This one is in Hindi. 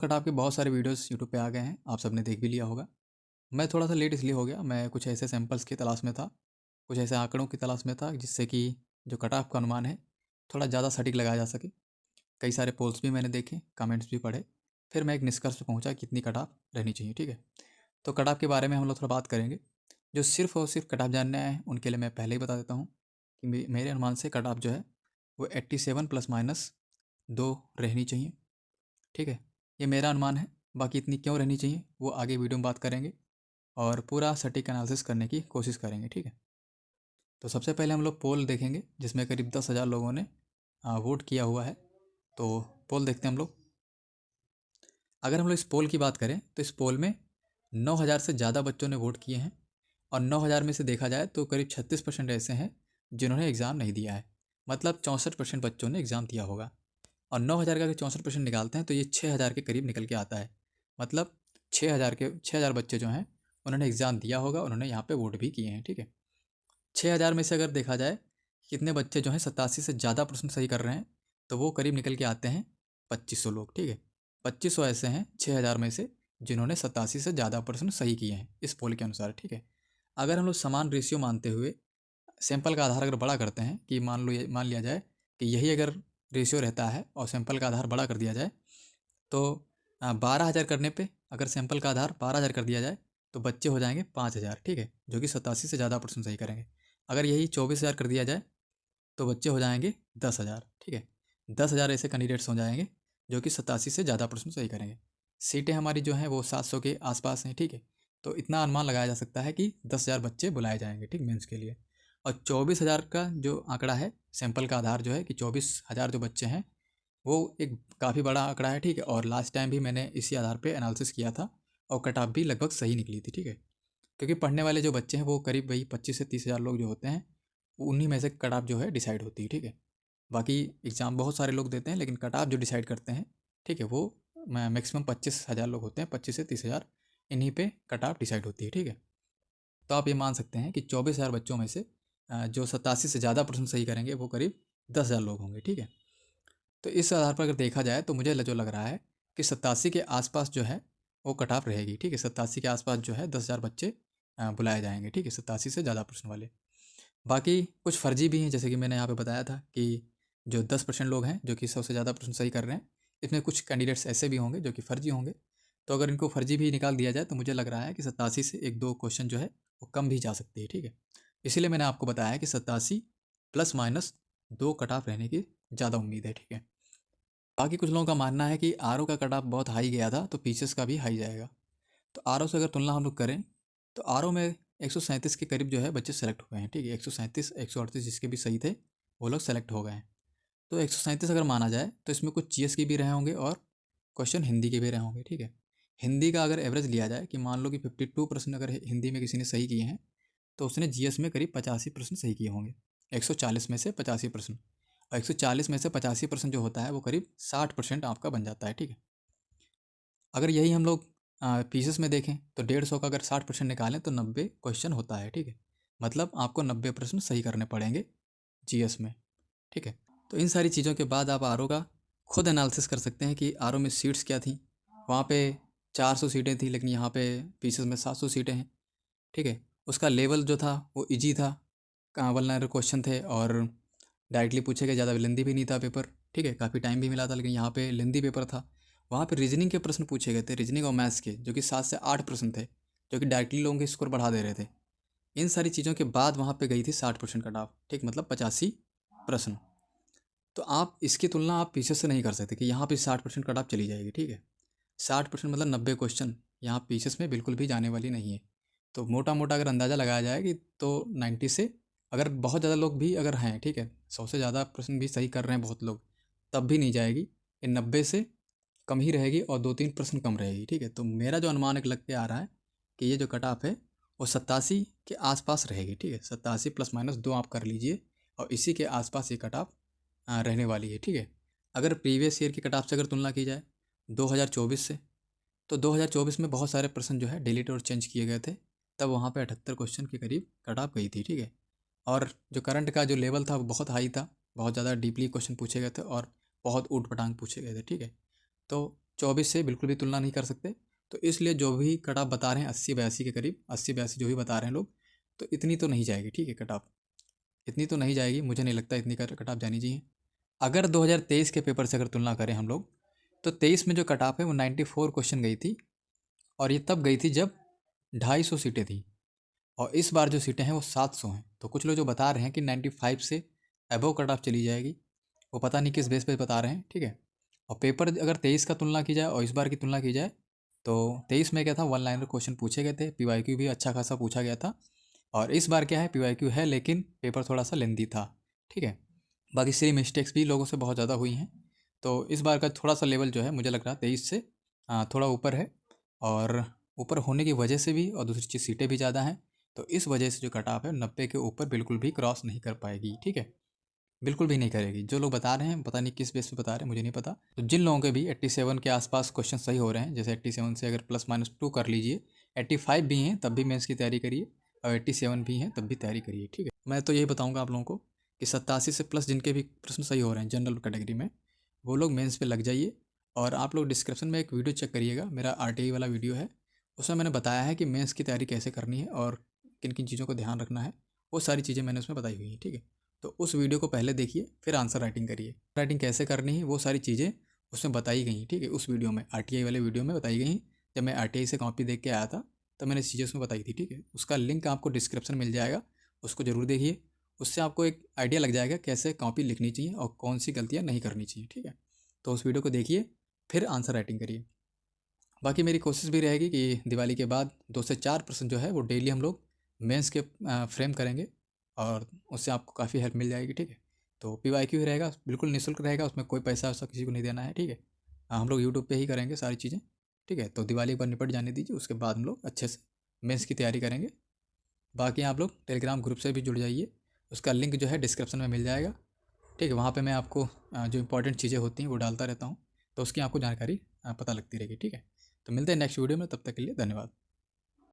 कट आपके बहुत सारे वीडियोस यूट्यूब पे आ गए हैं, आप सबने देख भी लिया होगा। मैं थोड़ा सा लेट इसलिए हो गया, मैं कुछ ऐसे सैंपल्स की तलाश में था, कुछ ऐसे आंकड़ों की तलाश में था जिससे कि जो कट ऑफ का अनुमान है थोड़ा ज़्यादा सटीक लगाया जा सके। कई सारे पोल्स भी मैंने देखे, कमेंट्स भी पढ़े, फिर मैं एक निष्कर्ष पे पहुंचा कि कितनी कट ऑफ रहनी चाहिए। ठीक है, तो कट ऑफ के बारे में हम लोग थोड़ा बात करेंगे। जो सिर्फ और सिर्फ कट ऑफ जानने आए हैं उनके लिए मैं पहले ही बता देता हूँ कि मेरे अनुमान से कट ऑफ जो है वो 87 प्लस माइनस 2 रहनी चाहिए। ठीक है, ये मेरा अनुमान है। बाकी इतनी क्यों रहनी चाहिए वो आगे वीडियो में बात करेंगे और पूरा सटीक एनालिसिस करने की कोशिश करेंगे। ठीक है, तो सबसे पहले हम लोग पोल देखेंगे जिसमें करीब 10,000 लोगों ने वोट किया हुआ है। तो पोल देखते हैं हम लोग। अगर हम लोग इस पोल की बात करें तो इस पोल में 9,000 से ज़्यादा बच्चों ने वोट किए हैं और 9,000 में से देखा जाए तो करीब 36% ऐसे हैं जिन्होंने एग्ज़ाम नहीं दिया है। मतलब 64% बच्चों ने एग्ज़ाम दिया होगा और 9,000 का अगर 64% निकालते हैं तो ये 6,000 के करीब निकल के आता है। मतलब 6,000 बच्चे जो हैं उन्होंने एग्ज़ाम दिया होगा, उन्होंने यहाँ पे वोट भी किए हैं। ठीक है, 6,000 में से अगर देखा जाए कितने बच्चे जो हैं 87 से ज़्यादा प्रश्न सही कर रहे हैं तो वो करीब निकल के आते हैं 2,500 लोग। ठीक है, 2,500 ऐसे हैं 6,000 में से जिन्होंने 87 से ज़्यादा प्रश्न सही किए हैं इस पोल के अनुसार। ठीक है, अगर हम लोग समान रेशियो मानते हुए सैंपल का आधार अगर बड़ा करते हैं कि मान लिया जाए कि यही अगर रेशियो रहता है और सैंपल का आधार बड़ा कर दिया जाए तो 12,000 करने पे अगर सैंपल का आधार 12,000 कर दिया जाए तो बच्चे हो जाएंगे 5,000। ठीक है, जो कि 87 से ज़्यादा प्रश्न सही करेंगे। अगर यही 24,000 कर दिया जाए तो बच्चे हो जाएंगे 10,000। ठीक है, 10,000 ऐसे कैंडिडेट्स हो जाएंगे जो कि 87 से ज़्यादा प्रश्न सही करेंगे। सीटें हमारी जो हैं वो 700 के आसपास हैं। ठीक है, तो इतना अनुमान लगाया जा सकता है कि 10,000 बच्चे बुलाए जाएंगे ठीक मेंस के लिए। और 24,000 का जो आंकड़ा है सैंपल का आधार जो है कि 24,000 जो बच्चे हैं वो एक काफ़ी बड़ा आंकड़ा है। ठीक है, और लास्ट टाइम भी मैंने इसी आधार पे एनालिसिस किया था और कट ऑफ भी लगभग सही निकली थी। ठीक है, क्योंकि पढ़ने वाले जो बच्चे हैं वो करीब वही 25 से 30,000 लोग जो होते हैं उन्हीं में से कट ऑफ जो है डिसाइड होती है। ठीक है, बाकी एग्ज़ाम बहुत सारे लोग देते हैं लेकिन कट ऑफ जो डिसाइड करते हैं ठीक है वो मैक्सिमम 25,000 लोग होते हैं, 25 से 30,000 इन्हीं पे कट ऑफ डिसाइड होती है। ठीक है, तो आप ये मान सकते हैं कि 24,000 बच्चों में से जो 87 से ज़्यादा प्रश्न सही करेंगे वो करीब 10,000 लोग होंगे। ठीक है, तो इस आधार पर अगर देखा जाए तो मुझे जो लग रहा है कि 87 के आसपास जो है वो कट ऑफ रहेगी। ठीक है, 87 के आसपास जो है 10,000 बच्चे बुलाए जाएंगे। ठीक है, 87 से ज़्यादा प्रश्न वाले। बाकी कुछ फर्जी भी हैं, जैसे कि मैंने यहाँ पे बताया था कि जो 10% लोग हैं जो कि 100 से ज़्यादा प्रश्न सही कर रहे हैं, इसमें कुछ कैंडिडेट्स ऐसे भी होंगे जो कि फर्जी होंगे। तो अगर इनको फर्जी भी निकाल दिया जाए तो मुझे लग रहा है कि 87 से 1-2 क्वेश्चन जो है वो कम भी जा सकती है। ठीक है, इसीलिए मैंने आपको बताया कि 87 प्लस माइनस 2 कट ऑफ रहने की ज़्यादा उम्मीद है। ठीक है, बाकी कुछ लोगों का मानना है कि आर का कट ऑफ बहुत हाई गया था तो पीसेस का भी हाई जाएगा। तो आर से अगर तुलना हम लोग करें तो आर में 137 के करीब जो है बच्चे सेलेक्ट हुए हैं। ठीक है, 137 138 जिसके भी सही थे वो लोग सेलेक्ट हो गए हैं। तो 137 अगर माना जाए तो इसमें कुछ जीएस के भी रहे होंगे और क्वेश्चन हिंदी के भी रहे होंगे। ठीक है, हिंदी का अगर एवरेज लिया जाए कि मान लो कि 52% अगर हिंदी में किसी ने सही किए हैं तो उसने जीएस में करीब 85% सही किए होंगे। 140 में से 85% और 140 में से 85% जो होता है वो करीब 60% आपका बन जाता है। ठीक है, अगर यही हम लोग पीसेस में देखें तो 150 का अगर 60% निकालें तो 90 क्वेश्चन होता है। ठीक है, मतलब आपको 90 प्रश्न सही करने पड़ेंगे जीएस में। ठीक है, तो इन सारी चीज़ों के बाद आप आर का खुद एनालिसिस कर सकते हैं कि आर में सीट्स क्या थी। वहाँ पे 400 सीटें थी लेकिन यहाँ पे पीसेस में 700 सीटें हैं। ठीक है, उसका लेवल जो था वो इजी था, कहाँ वल्नर क्वेश्चन थे और डायरेक्टली पूछे गए, ज़्यादा लेंदी भी नहीं था पेपर। ठीक है, काफ़ी टाइम भी मिला था लेकिन यहाँ पे लेंदी पेपर था। वहाँ पे रीजनिंग के प्रश्न पूछे गए थे, रीजनिंग और मैथ्स के, जो कि 7 से 8 प्रश्न थे जो कि डायरेक्टली लोगों के स्कोर बढ़ा दे रहे थे। इन सारी चीज़ों के बाद वहाँ पे गई थी 60% कट ऑफ। ठीक, मतलब 85 प्रश्न। तो आप इसकी तुलना आप पीछे से नहीं कर सकते कि यहाँ पे 60% कट ऑफ चली जाएगी। ठीक है, 60% मतलब 90 क्वेश्चन यहाँ पीसेस में बिल्कुल भी जाने वाली नहीं है। तो मोटा मोटा अगर अंदाज़ा लगाया जाए कि तो 90 से अगर बहुत ज़्यादा लोग भी अगर हैं, ठीक है, 100 से ज़्यादा प्रश्न भी सही कर रहे हैं बहुत लोग, तब भी नहीं जाएगी। ये 90 से कम ही रहेगी और 2-3 प्रश्न कम रहेगी। ठीक है, तो मेरा जो अनुमान एक लग के आ रहा है कि ये जो कट ऑफ है वो 87 के आसपास रहेगी। ठीक है, 87 प्लस माइनस 2 आप कर लीजिए और इसी के आसपास ये कट ऑफ रहने वाली है। ठीक है, अगर प्रीवियस ईयर की कट ऑफ से अगर तुलना की जाए 2024 से, तो 2024 में बहुत सारे प्रश्न जो है डिलीट और चेंज किए गए थे, तब वहाँ पे 78 क्वेश्चन के करीब कट ऑफ गई थी। ठीक है, और जो करंट का जो लेवल था वो बहुत हाई था, बहुत ज़्यादा डीपली क्वेश्चन पूछे गए थे और बहुत ऊट पटांग पूछे गए थे। ठीक है, तो 24 से बिल्कुल भी तुलना नहीं कर सकते। तो इसलिए जो भी कट ऑफ बता रहे हैं 80-82 के करीब, 80-82 जो भी बता रहे हैं लोग, तो इतनी तो नहीं जाएगी, ठीक है, कट ऑफ इतनी तो नहीं जाएगी, मुझे नहीं लगता इतनी कट ऑफ जानी चाहिए। अगर 2023 के पेपर से अगर तुलना करें हम लोग, तो 23 में जो कट ऑफ है वो 94 क्वेश्चन गई थी, और ये तब गई थी जब 250 सीटें थी, और इस बार जो सीटें हैं वो 700 हैं। तो कुछ लोग जो बता रहे हैं कि 95 से अबव कट ऑफ चली जाएगी, वो पता नहीं किस बेस पे बता रहे हैं, ठीक है। और पेपर अगर 23 का तुलना की जाए और इस बार की तुलना की जाए, तो 23 में क्या था, वन लाइनर क्वेश्चन पूछे गए थे, पीवाईक्यू भी अच्छा खासा पूछा गया था। और इस बार क्या है, पीवाईक्यू है लेकिन पेपर थोड़ा सा लेंदी था, ठीक है। बाकी सिली मिस्टेक्स भी लोगों से बहुत ज़्यादा हुई हैं। तो इस बार का थोड़ा सा लेवल जो है मुझे लग रहा है 23 से थोड़ा ऊपर है, और ऊपर होने की वजह से भी, और दूसरी चीज़ सीटें भी ज़्यादा हैं, तो इस वजह से जो कट ऑफ है 90 के ऊपर बिल्कुल भी क्रॉस नहीं कर पाएगी, ठीक है, बिल्कुल भी नहीं करेगी। जो लोग बता रहे हैं पता नहीं किस बेस पे बता रहे हैं, मुझे नहीं पता। तो जिन लोगों के भी 87 के आसपास क्वेश्चन सही हो रहे हैं, जैसे 87 से अगर ±2 कर लीजिए, 85 भी हैं तब भी मेंस की तैयारी करिए, और 87 भी हैं तब भी तैयारी करिए, ठीक है। मैं तो यही बताऊँगा आप लोगों को कि 87 से प्लस जिनके भी प्रश्न सही हो रहे हैं जनरल कैटेगरी में, वो लोग मेंस पे लग जाइए। और आप लोग डिस्क्रिप्शन में एक वीडियो चेक करिएगा, मेरा RTI वाला वीडियो है, उसमें मैंने बताया है कि मेंस की तैयारी कैसे करनी है और किन किन चीज़ों को ध्यान रखना है, वो सारी चीज़ें मैंने उसमें बताई हुई हैं, ठीक है। तो उस वीडियो को पहले देखिए, फिर आंसर राइटिंग करिए। राइटिंग कैसे करनी है वो सारी चीज़ें उसमें बताई गई हैं, ठीक है, उस वीडियो में, RTI वाले वीडियो में बताई गई हैं। जब मैं RTI से कॉपी देख के आया था तो मैंने चीज़ें उसमें बताई थी, ठीक है। उसका लिंक आपको डिस्क्रिप्शन मिल जाएगा, उसको ज़रूर देखिए। उससे आपको एक आइडिया लग जाएगा कैसे कॉपी लिखनी चाहिए और कौन सी गलतियाँ नहीं करनी चाहिए, ठीक है। तो उस वीडियो को देखिए, फिर आंसर राइटिंग करिए। बाकी मेरी कोशिश भी रहेगी कि दिवाली के बाद 2 से 4 प्रश्न जो है वो डेली हम लोग मेंस के फ्रेम करेंगे, और उससे आपको काफ़ी हेल्प मिल जाएगी, ठीक है। तो PYQ ही रहेगा, बिल्कुल निःशुल्क रहेगा, उसमें कोई पैसा वैसा किसी को नहीं देना है, ठीक है। हम लोग यूट्यूब पे ही करेंगे सारी चीज़ें, ठीक है। तो दिवाली एक बार निपट जाने दीजिए, उसके बाद हम लोग अच्छे से मेंस की तैयारी करेंगे। बाकी आप लोग टेलीग्राम ग्रुप से भी जुड़ जाइए, उसका लिंक जो है डिस्क्रिप्शन में मिल जाएगा, ठीक है। वहाँ पे मैं आपको जो इंपॉर्टेंट चीज़ें होती हैं वो डालता रहता हूँ, तो उसकी आपको जानकारी पता लगती रहेगी, ठीक है। तो मिलते हैं नेक्स्ट वीडियो में, तब तक के लिए धन्यवाद।